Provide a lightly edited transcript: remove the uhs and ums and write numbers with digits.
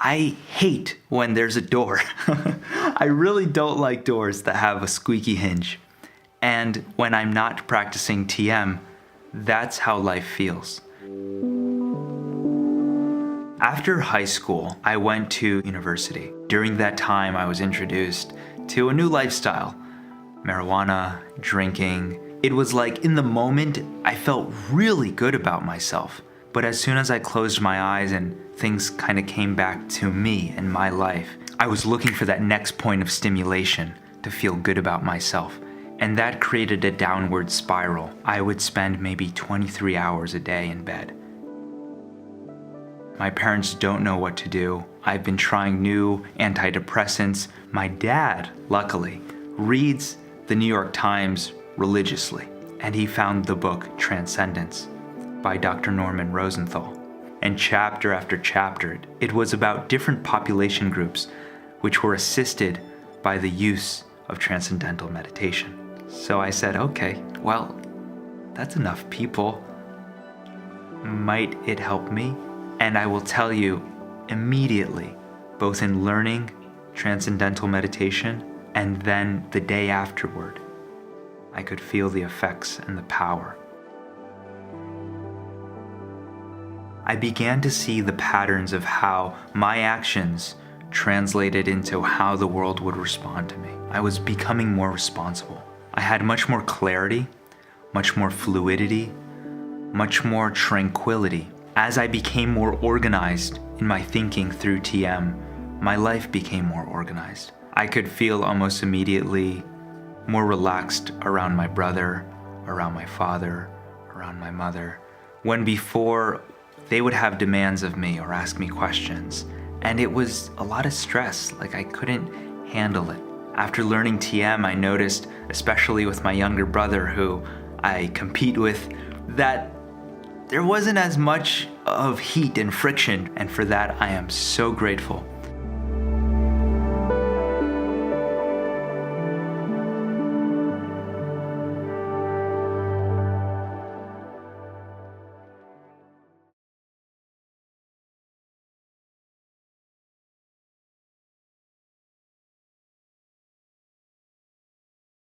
I hate when there's a door. I really don't like doors that have a squeaky hinge. And when I'm not practicing TM, that's how life feels. After high school, I went to university. During that time, I was introduced to a new lifestyle. Marijuana, drinking. It was like in the moment, I felt really good about myself. But as soon as I closed my eyes and things kind of came back to me and my life, I was looking for that next point of stimulation to feel good about myself. And that created a downward spiral. I would spend maybe 23 hours a day in bed. My parents don't know what to do. I've been trying new antidepressants. My dad, luckily, reads the New York Times religiously, and he found the book Transcendence by Dr. Norman Rosenthal. And chapter after chapter, it was about different population groups which were assisted by the use of transcendental meditation. So I said, okay, well, that's enough people. Might it help me? And I will tell you immediately, both in learning transcendental meditation and then the day afterward, I could feel the effects and the power. I began to see the patterns of how my actions translated into how the world would respond to me. I was becoming more responsible. I had much more clarity, much more fluidity, much more tranquility. As I became more organized in my thinking through TM, my life became more organized. I could feel almost immediately more relaxed around my brother, around my father, around my mother, when before they would have demands of me or ask me questions. And it was a lot of stress, like I couldn't handle it. After learning TM, I noticed, especially with my younger brother who I compete with, that there wasn't as much of heat and friction, and for that I am so grateful.